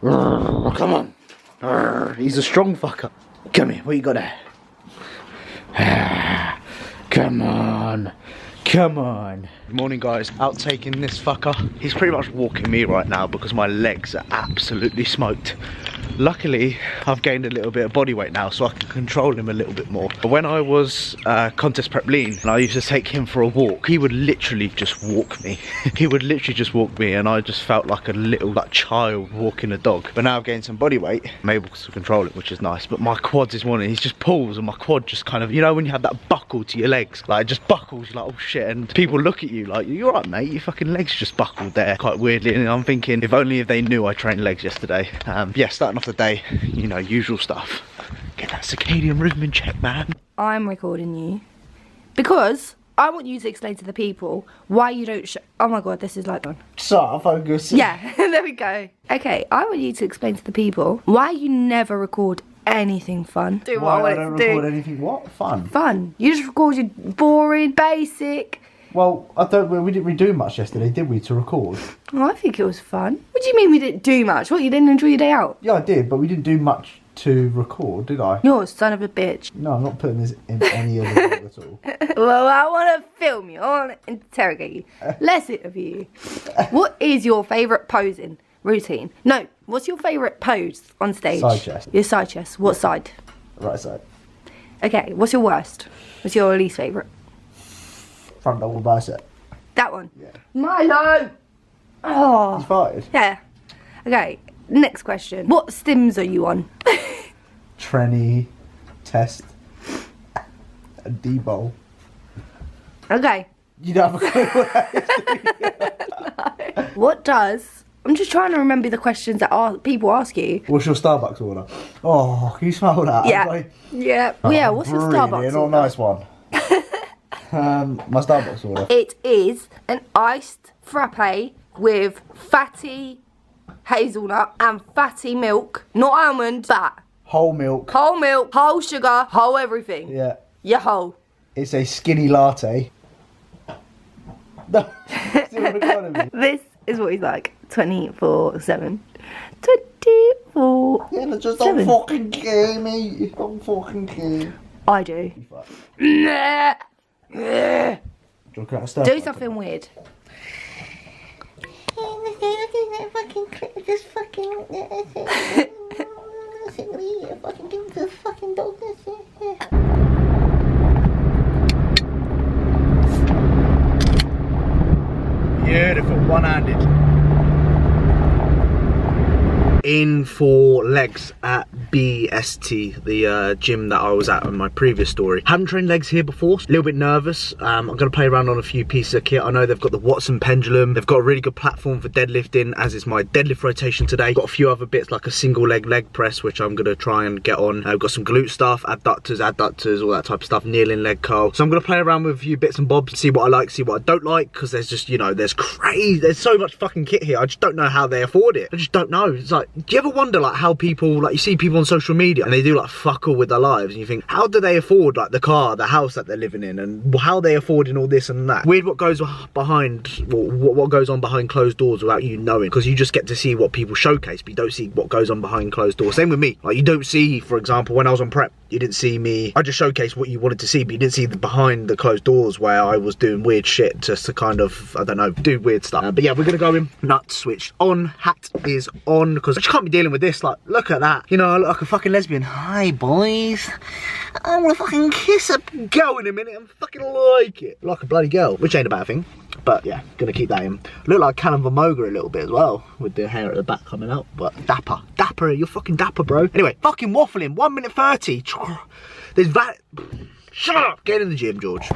Come on. He's a strong fucker. Come here, what you got there? Come on. Come on. Good morning, guys. Out taking this fucker. He's pretty much walking me right now because my legs are absolutely smoked. Luckily, I've gained a little bit of body weight now, so I can control him a little bit more. But when I was contest prep lean, and I used to take him for a walk, he would literally just walk me. He would literally just walk me, and I just felt like a little child walking a dog. But now I've gained some body weight, I'm able to control it, which is nice. But my quads this morning, he's just pulls, and my quad just kind of, you know when you have that buckle to your legs, like it just buckles, you're like, oh shit, and people look at you like, you're right, mate, your fucking legs just buckled there quite weirdly. And I'm thinking, if only if they knew I trained legs yesterday. Yeah, starting off the day, you know, usual stuff. Get that circadian rhythm in check, man. I'm recording you because I want you to explain to the people why you don't show. Oh my god, this is like done. So, focus. Yeah, there we go. Okay, I want you to explain to the people why you never record anything fun. Do what I want don't it to record do. anything what? Fun. Fun. You just record your boring, basic. Well, we didn't really do much yesterday, did we, to record? Oh, I think it was fun. What do you mean we didn't do much? What, you didn't enjoy your day out? Yeah, I did, but we didn't do much to record, did I? You're a son of a bitch. No, I'm not putting this in any other vlog at all. Well, I want to film you. I want to interrogate you. Let's interview you. What is your favourite posing routine? No, what's your favourite pose on stage? Side chest. Your side chest. What side? Right side. Okay, what's your worst? What's your least favourite? Front double bicep. That one? Yeah. Milo! Oh. You farted? Yeah. Okay, next question. What stims are you on? Trenny, test, and D-bowl. Okay. You don't have a clue what that is. No. What does... I'm just trying to remember the questions that people ask you. What's your Starbucks order? Oh, can you smell that? Yeah. Like, yeah. Well, yeah, what's your Starbucks order? order? Nice one. My Starbucks order. It is an iced frappe with fatty hazelnut and fatty milk. Not almond, fat. Whole milk. Whole milk, whole sugar, whole everything. Yeah. You're whole. It's a skinny latte. No, still recording me. This is what he's like 24/7. 24. Yeah, just don't fucking care, mate. Don't fucking care. I do. Do something weird. Beautiful, one-handed. In for legs at BST, the gym that I was at in my previous story. Haven't trained legs here before, a little bit nervous. I'm gonna play around on a few pieces of kit. I know they've got the Watson pendulum, they've got a really good platform for deadlifting, as is my deadlift rotation today. Got a few other bits like a single leg press, which I'm gonna try and get on. I've got some glute stuff, adductors, all that type of stuff, kneeling leg curl. So I'm gonna play around with a few bits and bobs, see what I like, see what I don't like, because there's just, you know, there's so much fucking kit here. I just don't know how they afford it. I just don't know. It's like, do you ever wonder like how people, like you see people on social media and they do like fuck all with their lives, and you think, how do they afford like the car, the house that they're living in, and how they affording all this and that? Weird what goes behind, what goes on behind closed doors without you knowing, because you just get to see what people showcase, but you don't see what goes on behind closed doors. Same with me, like you don't see, for example, when I was on prep, you didn't see me, I just showcased what you wanted to see, but you didn't see the behind the closed doors where I was doing weird shit just to kind of, I don't know, do weird stuff. But yeah, we're gonna go in, nuts switched on, hat is on, because I just can't be dealing with this. Like, look at that, you know, I look like a fucking lesbian. Hi boys, I wanna fucking kiss a girl in a minute and fucking like it, like a bloody girl, which ain't a bad thing. But yeah, gonna keep that in. Look like Callum Vermoga a little bit as well, with the hair at the back coming out. But dapper, you're fucking dapper, bro. Anyway, fucking waffling, 1 minute 30. There's that. Shut up, get in the gym, George.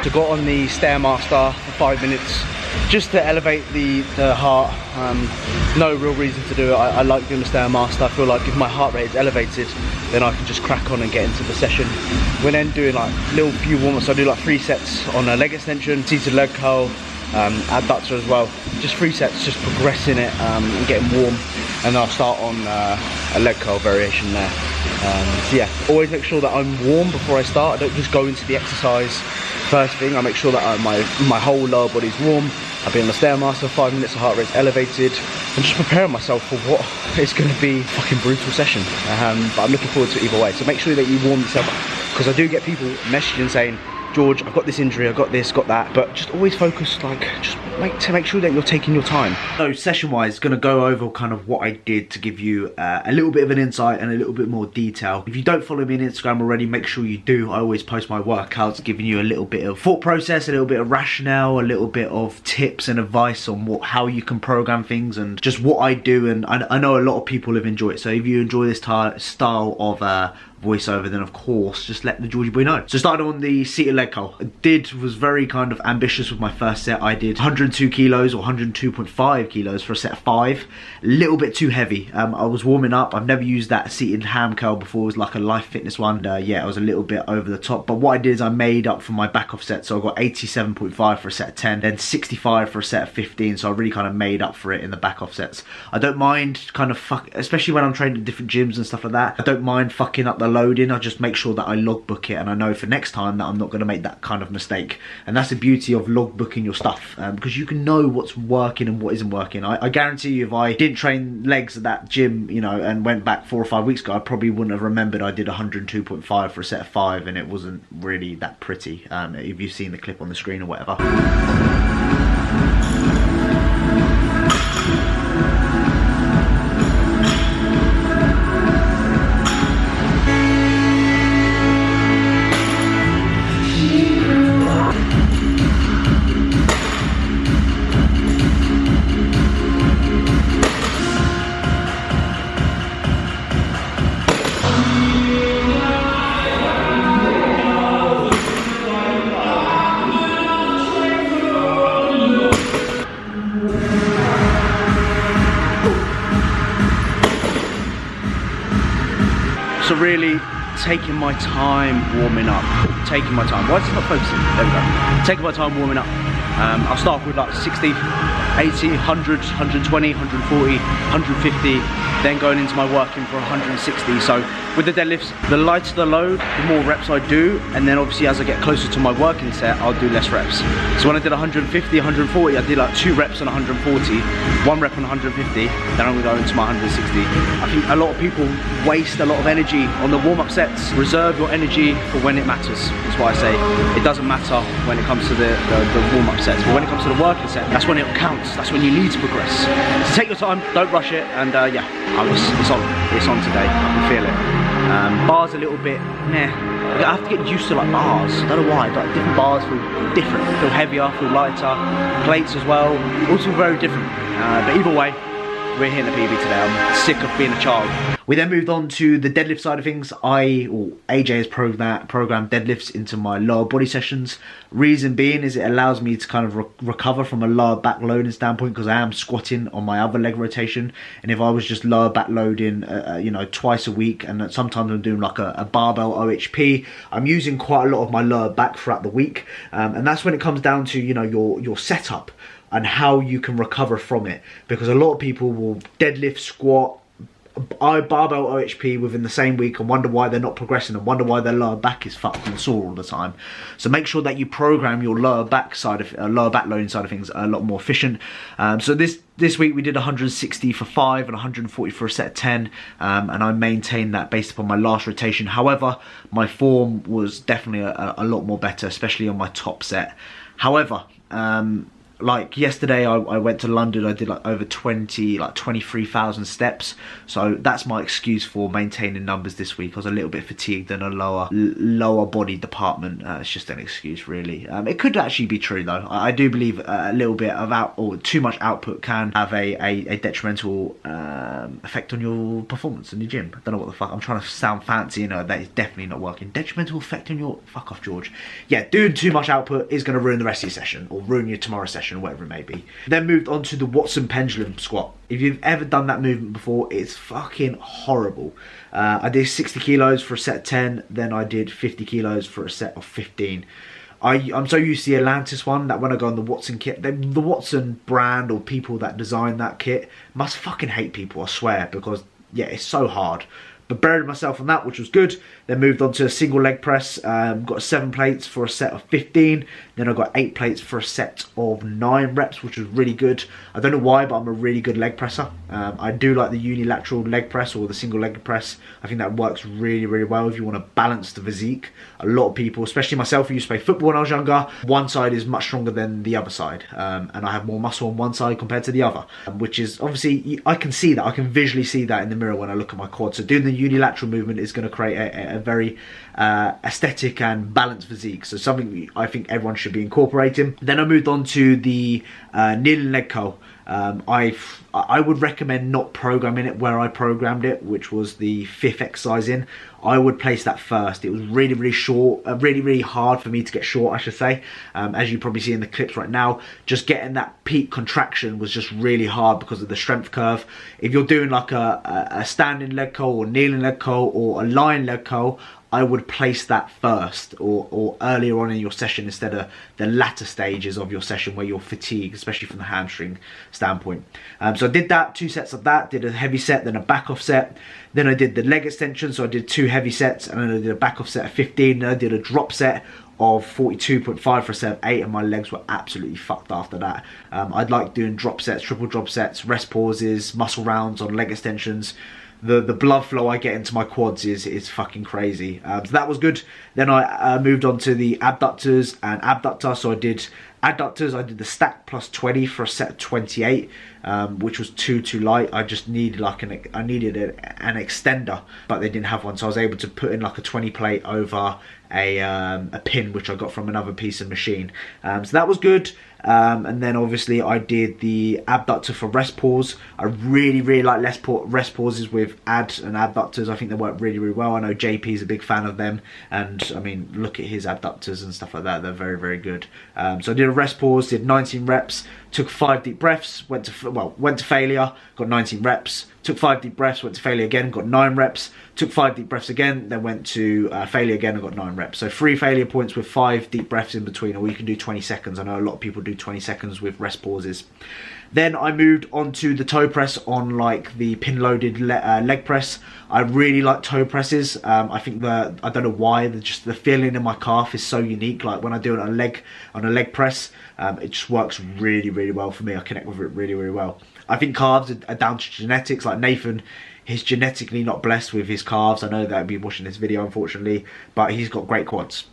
So got on the Stairmaster for 5 minutes, just to elevate the heart. No real reason to do it. I like doing the Stairmaster. I feel like if my heart rate is elevated, then I can just crack on and get into the session. We're then doing like little few warm-ups. I do like 3 sets on a leg extension, seated leg curl, adductor as well. Just 3 sets, just progressing it and getting warm. And I'll start on a leg curl variation there. So yeah, always make sure that I'm warm before I start. I don't just go into the exercise first thing. I make sure that my whole lower body's warm. I'll be on the Stairmaster, 5 minutes, the heart rate's elevated. I'm just preparing myself for what is going to be a fucking brutal session. But I'm looking forward to it either way. So make sure that you warm yourself up, because I do get people messaging saying, George, I've got this injury, I've got this, got that, but just always focus, like, just make sure that you're taking your time. So session-wise, gonna go over kind of what I did to give you a little bit of an insight and a little bit more detail. If you don't follow me on Instagram already, make sure you do. I always post my workouts, giving you a little bit of thought process, a little bit of rationale, a little bit of tips and advice on how you can program things and just what I do. And I know a lot of people have enjoyed it. So if you enjoy this style of voiceover, then of course just let the Georgie boy know. So started on the seated leg curl. Was very kind of ambitious with my first set. I did 102 kilos or 102.5 kilos for a set of 5. A little bit too heavy. I was warming up. I've never used that seated ham curl before. It was like a Life Fitness one. Yeah, I was a little bit over the top, but what I did is I made up for my back off set. So I got 87.5 for a set of 10, then 65 for a set of 15. So I really kind of made up for it in the back off sets. I don't mind kind of especially when I'm training at different gyms and stuff like that. I don't mind fucking up the loading. I just make sure that I logbook it, and I know for next time that I'm not going to make that kind of mistake. And that's the beauty of logbooking your stuff, because you can know what's working and what isn't working. I guarantee you, if I didn't train legs at that gym, you know, and went back 4 or 5 weeks ago, I probably wouldn't have remembered I did 102.5 for a set of 5, and it wasn't really that pretty. If you've seen the clip on the screen or whatever. So really taking my time warming up, taking my time. Why is it not focusing? There we go. Taking my time warming up. I'll start with like 60, 80, 100, 120, 140, 150, then going into my working for 160. So with the deadlifts, the lighter the load, the more reps I do, and then obviously as I get closer to my working set, I'll do less reps. So when I did 150, 140, I did like 2 reps on 140, 1 rep on 150, then I'm gonna go into my 160. I think a lot of people waste a lot of energy on the warm-up sets. Reserve your energy for when it matters. That's why I say it doesn't matter when it comes to the warm-up sets, but when it comes to the working set, that's when it counts. That's when you need to progress. So take your time, don't rush it, and yeah, it's on today. I can feel it. Bars a little bit meh. I have to get used to like bars. I don't know why, but different bars feel different. Feel heavier, feel lighter. Plates as well, also very different. But either way, we're hitting the PB today. I'm sick of being a child. We then moved on to the deadlift side of things. AJ has programmed deadlifts into my lower body sessions. Reason being is it allows me to kind of recover from a lower back loading standpoint, because I am squatting on my other leg rotation. And if I was just lower back loading, you know, twice a week, and sometimes I'm doing like a barbell OHP, I'm using quite a lot of my lower back throughout the week. And that's when it comes down to, you know, your setup and how you can recover from it. Because a lot of people will deadlift, squat, barbell OHP within the same week and wonder why they're not progressing and wonder why their lower back is fucking sore all the time. So make sure that you program your lower back loading side of things a lot more efficient. So this week we did 160 for 5 and 140 for a set of 10, and I maintained that based upon my last rotation. However, my form was definitely a lot more better, especially on my top set. However, like yesterday I went to London, I did like over 23,000 steps. So that's my excuse for maintaining numbers this week. I was a little bit fatigued in a lower body department. It's just an excuse really. It could actually be true though. I do believe a little bit of too much output can have a detrimental effect on your performance in the gym. I don't know what the fuck, I'm trying to sound fancy, you know, that is definitely not working. Detrimental effect on your, fuck off George. Yeah, doing too much output is going to ruin the rest of your session or ruin your tomorrow's session. session, whatever it may be. Then moved on to the Watson pendulum squat. If you've ever done that movement before, it's fucking horrible. I did 60 kilos for a set of 10, then I did 50 kilos for a set of 15. I'm so used to the Atlantis one that when I go on the Watson kit, the Watson brand or people that design that kit must fucking hate people, I swear, because yeah, it's so hard. But buried myself on that, which was good. Then moved on to a single leg press. Got 7 plates for a set of 15. Then I got 8 plates for a set of 9 reps, which was really good. I don't know why, but I'm a really good leg presser. I do like the unilateral leg press or the single leg press. I think that works really, really well if you want to balance the physique. A lot of people, especially myself, who used to play football when I was younger, one side is much stronger than the other side. And I have more muscle on one side compared to the other, which is obviously, I can see that. I can visually see that in the mirror when I look at my quad. So doing the unilateral movement is going to create a very aesthetic and balanced physique. So something I think everyone should be incorporating. Then I moved on to the kneeling leg curl. I would recommend not programming it where I programmed it, which was the 5th exercise in. I would place that first. It was really, really short, really hard for me to get short, I should say. As you probably see in the clips right now, just getting that peak contraction was just really hard because of the strength curve. If you're doing like a standing leg curl or kneeling leg curl or a lying leg curl, I would place that first or earlier on in your session instead of the latter stages of your session where you're fatigued, especially from the hamstring standpoint. So I did that, 2 sets of that, did a heavy set, then a back off set. Then I did the leg extension, so I did 2 heavy sets, and then I did a back off set of 15, then I did a drop set of 42.5 for a set of 8, and my legs were absolutely fucked after that. I'd like doing drop sets, triple drop sets, rest pauses, muscle rounds on leg extensions. The blood flow I get into my quads is fucking crazy. So that was good. Then I moved on to the abductors and abductor. So I did adductors. I did the stack plus 20 for a set of 28, which was too light. I just needed like an extender, but they didn't have one. So I was able to put in like a 20 plate over a pin, which I got from another piece of machine. So that was good. And then obviously I did the abductor for rest pause. I really like rest pauses with ads and abductors. I think they work really well. I know JP's a big fan of them, and I mean, look at his abductors and stuff like that. They're very good. So I did a rest pause, did 19 reps, took 5 deep breaths, went to failure, got 19 reps, took 5 deep breaths, went to failure again, got 9 reps, took 5 deep breaths again, then went to failure again and got 9 reps. So 3 failure points with 5 deep breaths in between, or you can do 20 seconds. I know a lot of people do 20 seconds with rest pauses. Then I moved on to the toe press on like the pin loaded leg press. I really like toe presses. I think I don't know why, just the feeling in my calf is so unique. Like when I do it on a leg press, it just works really well for me. I connect with it really well. I think calves are down to genetics. Like Nathan, he's genetically not blessed with his calves. I know that I've been watching this video, unfortunately, but he's got great quads.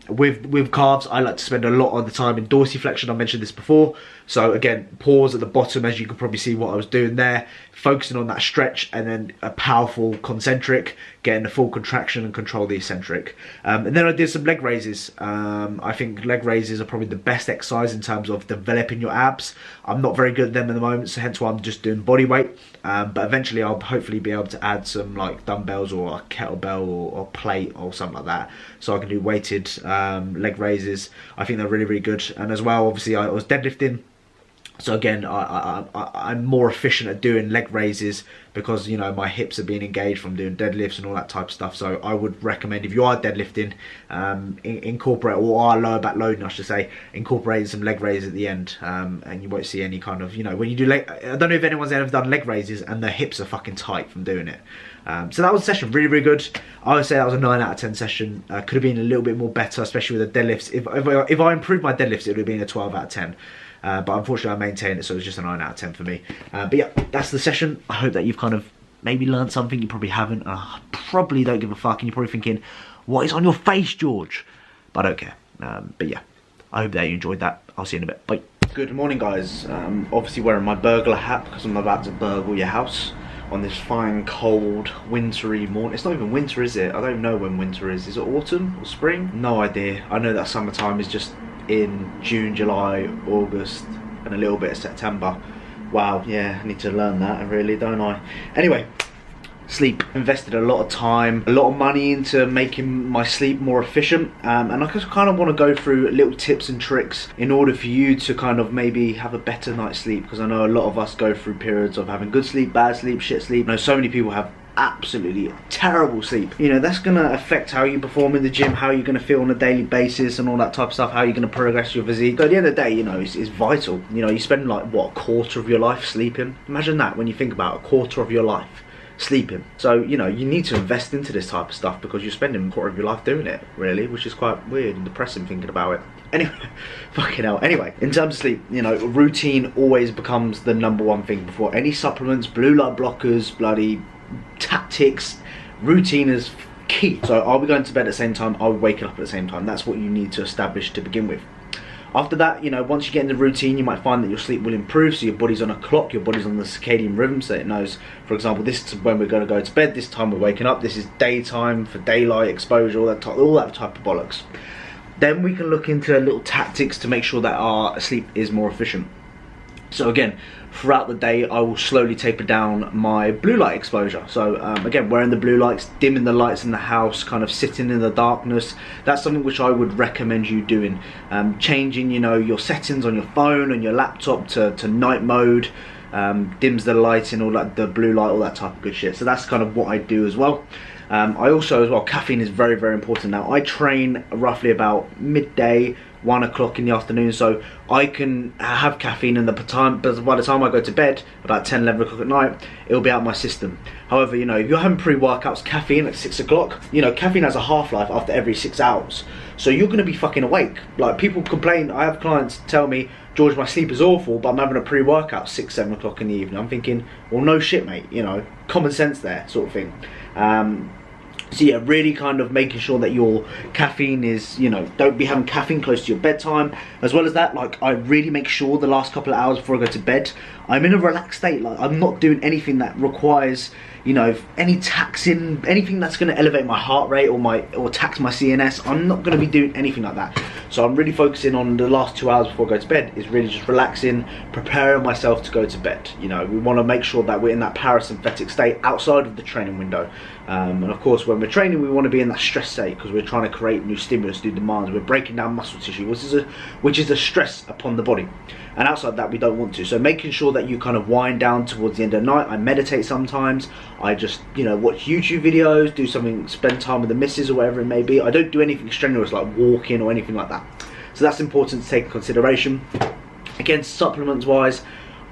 With calves, I like to spend a lot of the time in dorsiflexion. I mentioned this before. So again, pause at the bottom, as you can probably see what I was doing there, focusing on that stretch, and then a powerful concentric, getting the full contraction and control the eccentric. And then I did some leg raises. I think leg raises are probably the best exercise in terms of developing your abs. I'm not very good at them at the moment, so hence why I'm just doing body weight. But eventually I'll hopefully be able to add some like dumbbells or a kettlebell or plate or something like that, so I can do weighted leg raises. I think they're really good. And as well, obviously I was deadlifting. So again, I'm more efficient at doing leg raises because, you know, my hips are being engaged from doing deadlifts and all that type of stuff. So I would recommend, if you are deadlifting, incorporate, or are lower back loading, I should say, incorporate some leg raises at the end, and you won't see any kind of, you know, when you do leg, I don't know if anyone's ever done leg raises and their hips are fucking tight from doing it. So that was a session, really good. I would say that was a 9 out of 10 session. Could have been a little bit more better, especially with the deadlifts. If I improved my deadlifts, it would have been a 12 out of 10. But unfortunately I maintained it, so it was just a 9 out of 10 for me. But yeah, that's the session. I hope that you've kind of maybe learned something. You probably haven't. Probably don't give a fuck, and you're probably thinking, what is on your face, George? But I don't care. But yeah, I hope that you enjoyed that. I'll see you in a bit. Bye. Good morning, guys. Obviously wearing my burglar hat because I'm about to burgle your house on this fine, cold, wintry morning. It's not even winter, is it? I don't even know when winter is. Is it autumn or spring? No idea. I know that summertime is just in June, July, August, and a little bit of September. Wow, yeah, I need to learn that, really, don't I? Anyway, sleep. Invested a lot of time, a lot of money into making my sleep more efficient, and I just kind of want to go through little tips and tricks in order for you to kind of maybe have a better night's sleep, because I know a lot of us go through periods of having good sleep, bad sleep, shit sleep. I know so many people have absolutely terrible sleep. You know, that's going to affect how you perform in the gym, how you're going to feel on a daily basis and all that type of stuff, how you're going to progress your physique. So at the end of the day, you know, it's vital. You know, you spend like, what, a quarter of your life sleeping? Imagine that when you think about a quarter of your life sleeping. So, you know, you need to invest into this type of stuff because you're spending a quarter of your life doing it, really, which is quite weird and depressing thinking about it. Anyway, fucking hell. Anyway, in terms of sleep, you know, routine always becomes the #1 thing before any supplements, blue light blockers, bloody tactics. Routine is key. So I'll be going to bed at the same time, I'll be waking up at the same time. That's what you need to establish to begin with. After that, you know, once you get into routine, you might find that your sleep will improve. So your body's on a clock, your body's on the circadian rhythm, so it knows, for example, this is when we're going to go to bed, this time we're waking up, this is daytime for daylight exposure, all that type of bollocks. Then we can look into little tactics to make sure that our sleep is more efficient. So again, throughout the day, I will slowly taper down my blue light exposure. So again, wearing the blue lights, dimming the lights in the house, kind of sitting in the darkness. That's something which I would recommend you doing. Changing, you know, your settings on your phone and your laptop to night mode, dims the lighting, all that, the blue light, all that type of good shit. So that's kind of what I do as well. I also, as well, caffeine is very, very important. Now, I train roughly about midday, 1 o'clock in the afternoon, so I can have caffeine, and by the time I go to bed, about 10, 11 o'clock at night, it'll be out of my system. However, you know, if you're having pre-workouts, caffeine at 6 o'clock, you know, caffeine has a half-life after every 6 hours. So you're going to be fucking awake. Like, people complain, I have clients tell me, George, my sleep is awful, but I'm having a pre-workout 6, 7 o'clock in the evening. I'm thinking, well, no shit, mate, you know, common sense there, sort of thing. So yeah, really kind of making sure that your caffeine is, you know, don't be having caffeine close to your bedtime. As well as that, like, I really make sure the last couple of hours before I go to bed, I'm in a relaxed state. Like, I'm not doing anything that requires, you know, any taxing, anything that's going to elevate my heart rate or tax my CNS. I'm not going to be doing anything like that. So I'm really focusing on the last 2 hours before I go to bed, is really just relaxing, preparing myself to go to bed. You know, we want to make sure that we're in that parasympathetic state outside of the training window. And of course, when we're training, we want to be in that stress state because we're trying to create new stimulus, new demands. We're breaking down muscle tissue, which is a stress upon the body. And outside that, we don't want to. So making sure that you kind of wind down towards the end of the night. I meditate sometimes. I just, you know, watch YouTube videos, do something, spend time with the missus or whatever it may be. I don't do anything strenuous like walking or anything like that. So that's important to take into consideration. Again, supplements wise,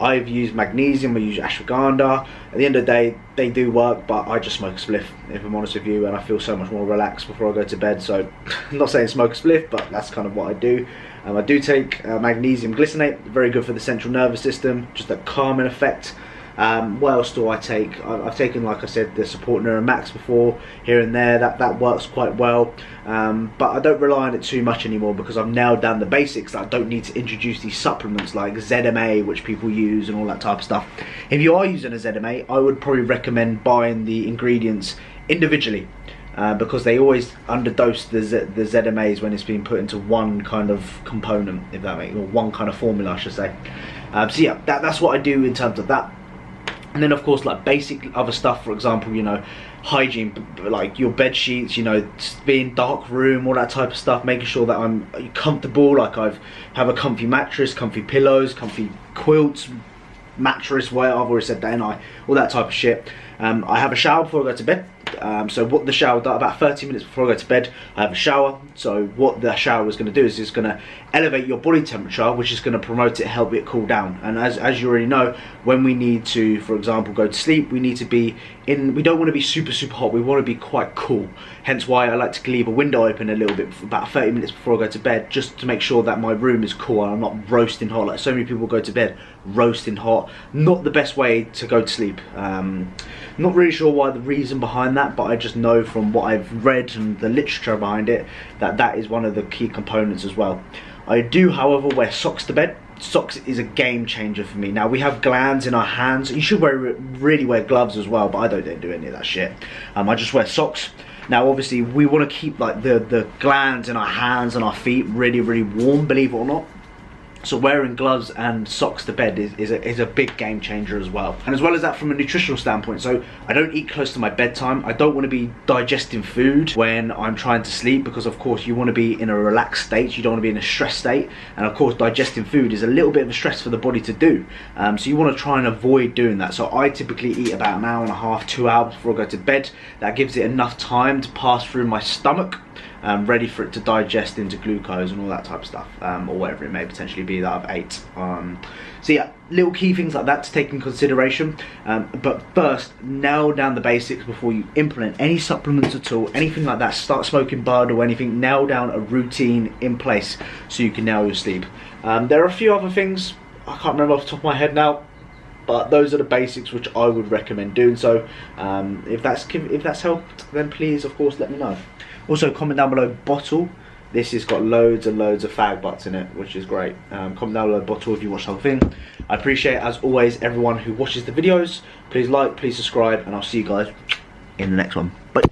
I've used magnesium, I use ashwagandha. At the end of the day, they do work, but I just smoke a spliff, if I'm honest with you, and I feel so much more relaxed before I go to bed. So I'm not saying smoke a spliff, but that's kind of what I do. I do take magnesium glycinate, very good for the central nervous system, just a calming effect. What else do I take? I've taken, like I said, the Support Neuro Max before, here and there. That works quite well, but I don't rely on it too much anymore because I've nailed down the basics. I don't need to introduce these supplements like ZMA, which people use, and all that type of stuff. If you are using a ZMA, I would probably recommend buying the ingredients individually, because they always underdose the ZMAs when it's being put into one kind of component, if that makes, or one kind of formula, I should say. So yeah, that's what I do in terms of that. And then of course, like basic other stuff, for example, you know, hygiene, like your bed sheets, you know, being dark room, all that type of stuff, making sure that I'm comfortable, like have a comfy mattress, comfy pillows, comfy quilts, mattress, whatever, I've already said that, and all that type of shit. I have a shower before I go to bed. So what the shower does, about 30 minutes before I go to bed, I have a shower. So what the shower is going to do is it's going to elevate your body temperature, which is going to promote it, help it cool down. And as you already know, when we need to, for example, go to sleep, we need to be in, we don't want to be super hot, we want to be quite cool. Hence why I like to leave a window open a little bit for about 30 minutes before I go to bed, just to make sure that my room is cool and I'm not roasting hot. Like so many people go to bed roasting hot. Not the best way to go to sleep. Not really sure why, the reason behind that, but I just know from what I've read and the literature behind it that that is one of the key components as well. I do, however, wear socks to bed. Socks is a game changer for me. Now, we have glands in our hands. You should really wear gloves as well, but I don't do any of that shit. I just wear socks. Now, obviously, we want to keep like the glands in our hands and our feet really warm, believe it or not. So wearing gloves and socks to bed is a big game changer as well. And as well as that, from a nutritional standpoint, so I don't eat close to my bedtime. I don't want to be digesting food when I'm trying to sleep, because of course you want to be in a relaxed state, you don't want to be in a stress state, and of course digesting food is a little bit of a stress for the body to do. So you want to try and avoid doing that. So I typically eat about an hour and a half, 2 hours before I go to bed. That gives it enough time to pass through my stomach, ready for it to digest into glucose and all that type of stuff, or whatever it may potentially be that I've ate. So yeah, little key things like that to take in consideration. But first, nail down the basics before you implement any supplements at all, anything like that. Start smoking bud or anything. Nail down a routine in place so you can nail your sleep. There are a few other things I can't remember off the top of my head now, but those are the basics which I would recommend doing. So if that's helped, then please, of course, let me know. Also, comment down below bottle. This has got loads and loads of fag butts in it, which is great. Comment down below bottle if you watch the whole thing. I appreciate, as always, everyone who watches the videos. Please like, please subscribe, and I'll see you guys in the next one. Bye.